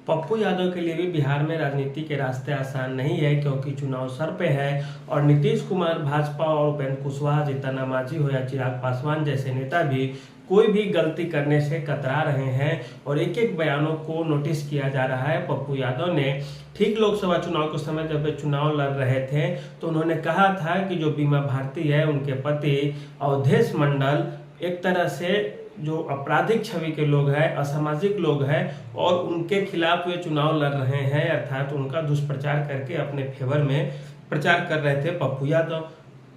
पप्पू यादव के लिए भी बिहार में राजनीति के रास्ते आसान नहीं है, क्योंकि चुनाव सर पे है और नीतीश कुमार, भाजपा और उपेंद्र कुशवाहा, जीतन राम मांझी हो या चिराग पासवान जैसे नेता भी कोई भी गलती करने से कतरा रहे हैं और एक एक बयानों को नोटिस किया जा रहा है। पप्पू यादव ने ठीक लोकसभा चुनाव के समय जब वे चुनाव लड़ रहे थे तो उन्होंने कहा था कि जो बीमा भारती है उनके पति अवधेश मंडल एक तरह से जो आपराधिक छवि के लोग हैं, असामाजिक लोग हैं और उनके खिलाफ वे चुनाव लड़ रहे हैं, अर्थात उनका दुष्प्रचार करके अपने फेवर में प्रचार कर रहे थे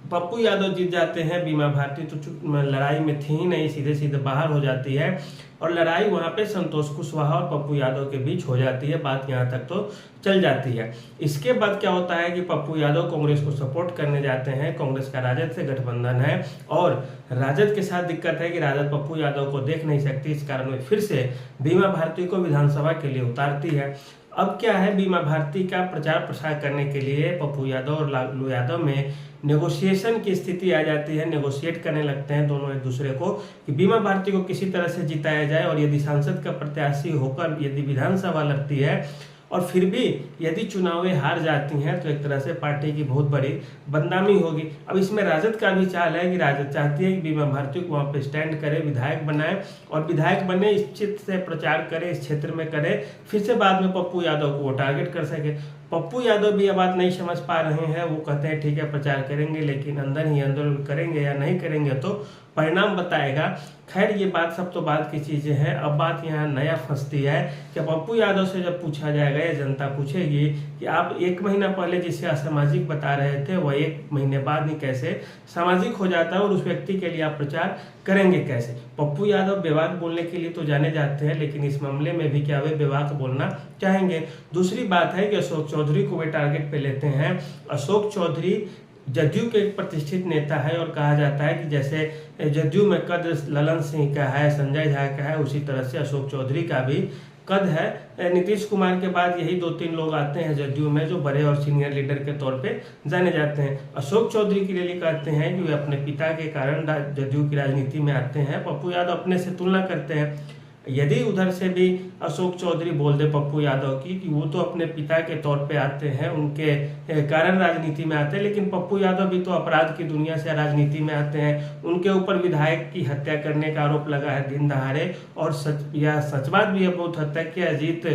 पप्पू यादव जीत जाते हैं। बीमा भारती तो लड़ाई में थी ही नहीं, सीधे सीधे बाहर हो जाती है और लड़ाई वहां पे संतोष कुशवाहा और पप्पू यादव के बीच हो जाती है। बात यहां तक तो चल जाती है। इसके बाद क्या होता है कि पप्पू यादव कांग्रेस को सपोर्ट करने जाते हैं। कांग्रेस का राजद से गठबंधन है और राजद के साथ दिक्कत है कि राजद पप्पू यादव को देख नहीं सकती, इस कारण वे फिर से बीमा भारती को विधानसभा के लिए उतारती है। अब क्या है, बीमा भारती का प्रचार प्रसार करने के लिए पप्पू यादव और लालू यादव में नेगोशिएशन की स्थिति आ जाती है। नेगोशिएट करने लगते हैं दोनों एक दूसरे को कि बीमा भारती को किसी तरह से जिताया जाए और यदि सांसद का प्रत्याशी होकर यदि विधानसभा लड़ती है और फिर भी यदि चुनावें हार जाती हैं तो एक तरह से पार्टी की बहुत बड़ी बदनामी होगी। अब इसमें राजद का भी चाल है कि राजद चाहती है कि बीमा भारती को वहां पे स्टैंड करे, विधायक बनाए और विधायक बने, इस क्षेत्र से प्रचार करे, इस क्षेत्र में करे, फिर से बाद में पप्पू यादव को वो टारगेट कर सके। पप्पू यादव भी यह बात नहीं समझ पा रहे हैं। वो कहते हैं ठीक है प्रचार करेंगे, लेकिन अंदर ही अंदर करेंगे या नहीं करेंगे तो परिणाम बताएगा। खैर ये बात सब तो बात की चीजें हैं। अब बात यहाँ नया फंसती है कि पप्पू यादव से जब पूछा जाएगा या जनता पूछेगी कि आप 1 महीना पहले जिसे असामाजिक बता रहे थे वह 1 महीने बाद ही कैसे सामाजिक हो जाता है और उस व्यक्ति के लिए आप प्रचार करेंगे कैसे। पप्पू यादव बेबाक बोलने के लिए तो जाने जाते हैं, लेकिन इस मामले में भी क्या वे बेबाक बोलना चाहेंगे। दूसरी बात है कि अशोक चौधरी को वे टारगेट पे लेते हैं। अशोक चौधरी जदयू के एक प्रतिष्ठित नेता है और कहा जाता है कि जैसे जदयू में कद ललन सिंह का है, संजय झा का है, उसी तरह से अशोक चौधरी का भी कद है। नीतीश कुमार के बाद यही 2-3 लोग आते हैं जदयू में जो बड़े और सीनियर लीडर के तौर पे जाने जाते हैं। अशोक चौधरी के लिए कहते हैं कि वे अपने पिता के कारण जदयू की राजनीति में आते हैं। पप्पू यादव अपने से तुलना करते हैं। यदि उधर से भी अशोक चौधरी बोल दे पप्पू यादव की कि वो तो अपने पिता के तौर पे आते हैं, उनके कारण राजनीति में आते हैं, लेकिन पप्पू यादव भी तो अपराध की दुनिया से राजनीति में आते हैं। उनके ऊपर विधायक की हत्या करने का आरोप लगा है दिन दहाड़े और सच बात भी है बहुत हद तक कि अजीत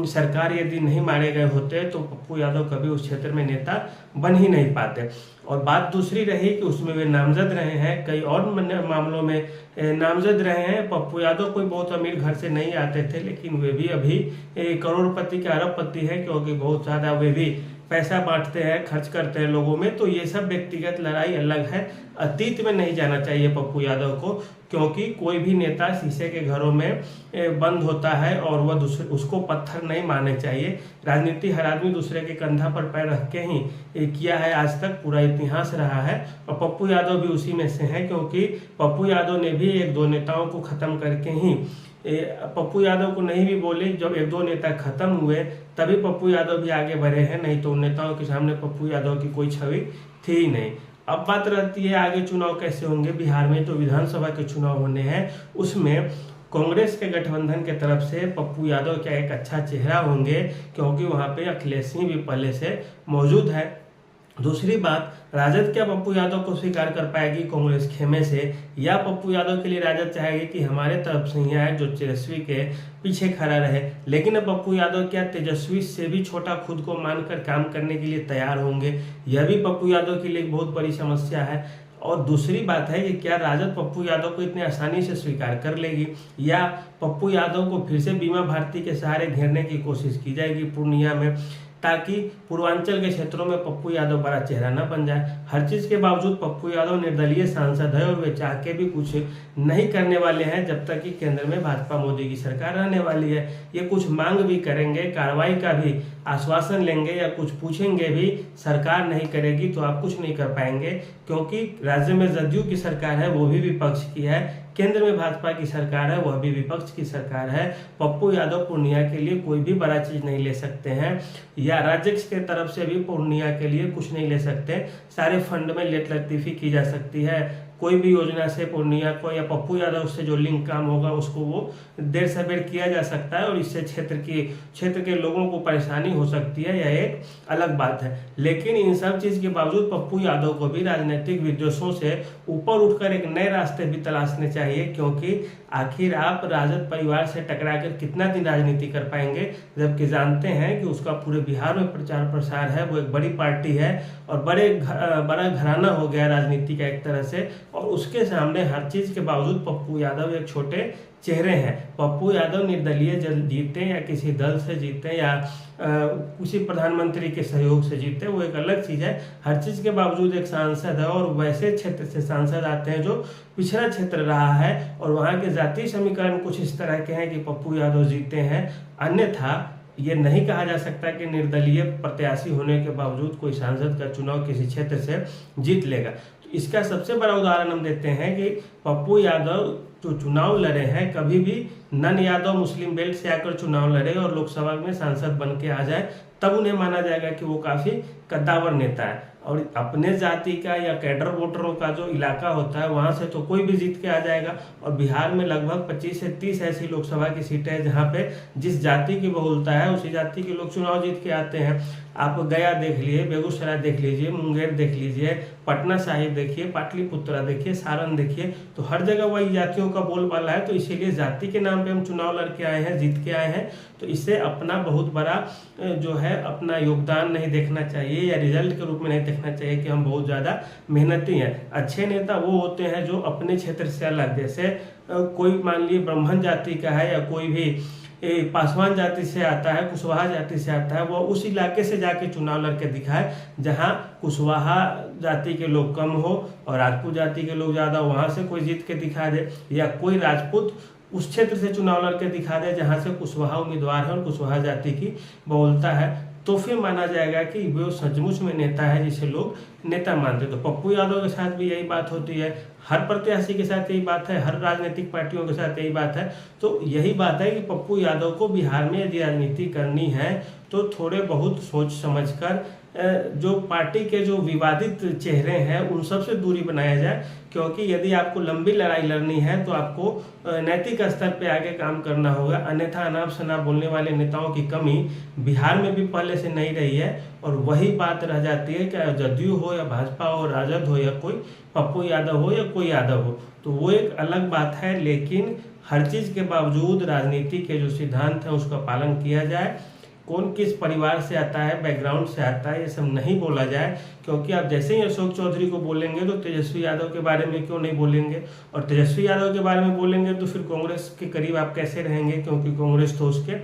सरकार यदि नहीं मारे गए होते तो पप्पू यादव कभी उस क्षेत्र में नेता बन ही नहीं पाते। और बात दूसरी रही कि उसमें वे नामजद रहे हैं, कई और मामलों में नामजद रहे हैं। पप्पू यादव कोई बहुत अमीर घर से नहीं आते थे, लेकिन वे भी अभी करोड़पति के अरबपति हैं, क्योंकि बहुत ज्यादा वे भी पैसा बांटते हैं, खर्च करते हैं लोगों में। तो ये सब व्यक्तिगत लड़ाई अलग है, अतीत में नहीं जाना चाहिए पप्पू यादव को, क्योंकि कोई भी नेता शीशे के घरों में बंद होता है और वह उसको पत्थर नहीं मारने चाहिए। राजनीति हर आदमी दूसरे के कंधा पर पैर रख के ही किया है, आज तक पूरा इतिहास रहा है और पप्पू यादव भी उसी में से हैं, क्योंकि पप्पू यादव ने भी 1-2 नेताओं को खत्म करके ही पप्पू यादव को नहीं भी बोले, जब 1-2 नेता खत्म हुए तभी पप्पू यादव भी आगे बढ़े हैं, नहीं तो उन नेताओं के सामने पप्पू यादव की कोई छवि थी ही नहीं। अब बात रहती है आगे चुनाव कैसे होंगे। बिहार में तो विधानसभा के चुनाव होने हैं, उसमें कांग्रेस के गठबंधन के तरफ से पप्पू यादव क्या एक अच्छा चेहरा होंगे, क्योंकि वहां पे अखिलेश सिंह भी पहले से मौजूद है। दूसरी बात, राजद क्या पप्पू यादव को स्वीकार कर पाएगी कांग्रेस खेमे से, या पप्पू यादव के लिए राजद चाहेगी कि हमारे तरफ से ही आए जो तेजस्वी के पीछे खड़ा रहे। लेकिन अब पप्पू यादव क्या तेजस्वी से भी छोटा खुद को मानकर काम करने के लिए तैयार होंगे, यह भी पप्पू यादव के लिए एक बहुत बड़ी समस्या है। और दूसरी बात है कि क्या राजद पप्पू यादव को इतनी आसानी से स्वीकार कर लेगी, या पप्पू यादव को फिर से बीमा भारती के सहारे घेरने की कोशिश की जाएगी पूर्णिया में, ताकि पूर्वांचल के क्षेत्रों में पप्पू यादव बड़ा चेहरा न बन जाए। हर चीज के बावजूद पप्पू यादव निर्दलीय सांसद है और वे चाह के भी कुछ नहीं करने वाले हैं जब तक कि केंद्र में भाजपा मोदी की सरकार रहने वाली है। ये कुछ मांग भी करेंगे, कार्रवाई का भी आश्वासन लेंगे या कुछ पूछेंगे भी, सरकार नहीं करेगी तो आप कुछ नहीं कर पाएंगे, क्योंकि राज्य में जदयू की सरकार है, वो भी विपक्ष की है, केंद्र में भाजपा की सरकार है, वह भी विपक्ष की सरकार है। पप्पू यादव पूर्णिया के लिए कोई भी बड़ा चीज नहीं ले सकते हैं, या राज्य के तरफ से भी पूर्णिया के लिए कुछ नहीं ले सकते। सारे फंड में लेट लतीफी की जा सकती है, कोई भी योजना से पूर्णिया को या पप्पू यादव से जो लिंक काम होगा उसको वो देर सवेर किया जा सकता है और इससे क्षेत्र के लोगों को परेशानी हो सकती है, यह एक अलग बात है। लेकिन इन सब चीज के बावजूद पप्पू यादव को भी राजनीतिक विद्वेषों से ऊपर उठकर एक नए रास्ते भी तलाशने चाहिए, क्योंकि आखिर आप राजद परिवार से टकरा कर कितना दिन राजनीति कर पाएंगे, जबकि जानते हैं कि उसका पूरे बिहार में प्रचार प्रसार है, वो एक बड़ी पार्टी है और बड़ा घराना हो गया राजनीति का एक तरह से, और उसके सामने हर चीज के बावजूद पप्पू यादव एक छोटे चेहरे हैं। पप्पू यादव निर्दलीय जीते या किसी दल से जीते या किसी प्रधानमंत्री के सहयोग से जीते, वो एक अलग चीज है। हर चीज के बावजूद एक सांसद है और वैसे क्षेत्र से सांसद आते हैं जो पिछड़ा क्षेत्र रहा है और वहाँ के जातीय समीकरण कुछ इस तरह के हैं कि पप्पू यादव जीते हैं। अन्यथा ये नहीं कहा जा सकता कि निर्दलीय प्रत्याशी होने के बावजूद कोई सांसद का चुनाव किसी क्षेत्र से जीत लेगा। तो इसका सबसे बड़ा उदाहरण हम देते हैं कि पप्पू यादव जो चुनाव लड़े हैं, कभी भी नन यादव मुस्लिम बेल्ट से आकर चुनाव लड़े और लोकसभा में सांसद बन के आ जाए, तब उन्हें माना जाएगा कि वो काफी कद्दावर नेता है। और अपने जाति का या कैडर वोटरों का जो इलाका होता है वहां से तो कोई भी जीत के आ जाएगा। और बिहार में लगभग 25 से 30 ऐसी लोकसभा की सीटें हैं जहां पे जिस जाति की बहुलता है उसी जाति के लोग चुनाव जीत के आते हैं। आप गया देख लीजिए, बेगूसराय देख लीजिए, मुंगेर देख लीजिए, पटना साहिब देखिए, पाटलिपुत्रा देखिए, सारण देखिए, तो हर जगह वही जातियों का बोलबाला है। तो इसीलिए जाति के नाम पे हम चुनाव लड़के आए हैं, जीत के आए हैं, तो इससे अपना बहुत बड़ा जो है अपना योगदान नहीं देखना चाहिए या रिजल्ट के रूप में नहीं देखना चाहिए कि हम बहुत ज्यादा मेहनती हैं। अच्छे नेता वो होते हैं जो अपने क्षेत्र से अलग, जैसे कोई मान लीजिए ब्राह्मण जाति का है या कोई भी पासवान जाति से आता है, कुशवाहा जाति से आता है, वो उस इलाके से जाके चुनाव लड़के दिखाए जहां कुशवाहा जाति के लोग कम हो और राजपूत जाति के लोग ज्यादा, वहां से कोई जीत के दिखा दे, या कोई राजपूत उस क्षेत्र से चुनाव लड़के दिखा दे जहां से कुशवाहा उम्मीदवार है और कुशवाहा जाति की बहुलता है, तो फिर माना जाएगा कि वो सचमुच में नेता है जिसे लोग नेता मानते। तो पप्पू यादव के साथ भी यही बात होती है, हर प्रत्याशी के साथ यही बात है, हर राजनीतिक पार्टियों के साथ यही बात है। तो यही बात है कि पप्पू यादव को बिहार में यदि राजनीति करनी है तो थोड़े बहुत सोच समझकर जो पार्टी के जो विवादित चेहरे हैं उन सब से दूरी बनाया जाए, क्योंकि यदि आपको लंबी लड़ाई लड़नी है तो आपको नैतिक स्तर पे आगे काम करना होगा। अन्यथा अनाप शनाप बोलने वाले नेताओं की कमी बिहार में भी पहले से नहीं रही है और वही बात रह जाती है कि जदयू हो या भाजपा हो, राजद हो या कोई पप्पू यादव हो या कोई यादव हो, तो वो एक अलग बात है। लेकिन हर चीज के बावजूद राजनीति के जो सिद्धांत है उसका पालन किया जाए। कौन किस परिवार से आता है, बैकग्राउंड से आता है, ये सब नहीं बोला जाए, क्योंकि आप जैसे ही अशोक चौधरी को बोलेंगे तो तेजस्वी यादव के बारे में क्यों नहीं बोलेंगे, और तेजस्वी यादव के बारे में बोलेंगे तो फिर कांग्रेस के करीब आप कैसे रहेंगे, क्योंकि कांग्रेस तो उसके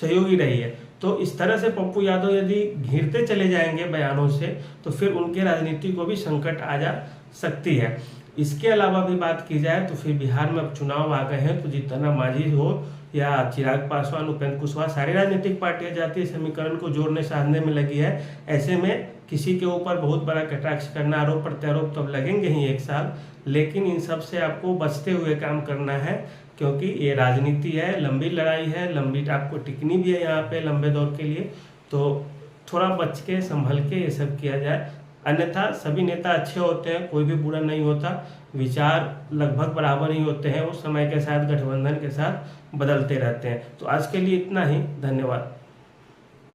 सहयोगी रही है। तो इस तरह से पप्पू यादव यदि घिरते चले जाएंगे बयानों से तो फिर उनके राजनीति को भी संकट आ जा सकती है। इसके अलावा भी बात की जाए तो फिर बिहार में अब चुनाव आ गए हैं, तो जीतन राम मांझी हो या चिराग पासवान, उपेंद्र कुशवाहा, सारी राजनीतिक पार्टियां जातीय समीकरण को जोड़ने साधने में लगी है। ऐसे में किसी के ऊपर बहुत बड़ा कटाक्ष करना, आरोप प्रत्यारोप तो अब लगेंगे ही एक साल, लेकिन इन सब से आपको बचते हुए काम करना है, क्योंकि ये राजनीति है, लंबी लड़ाई है, लंबी आपको टिकनी भी है यहाँ पे लंबे दौर के लिए। तो थोड़ा बच के संभल के ये सब किया जाए, अन्यथा सभी नेता अच्छे होते हैं, कोई भी बुरा नहीं होता, विचार लगभग बराबर ही होते हैं, वो समय के साथ गठबंधन के साथ बदलते रहते हैं। तो आज के लिए इतना ही, धन्यवाद।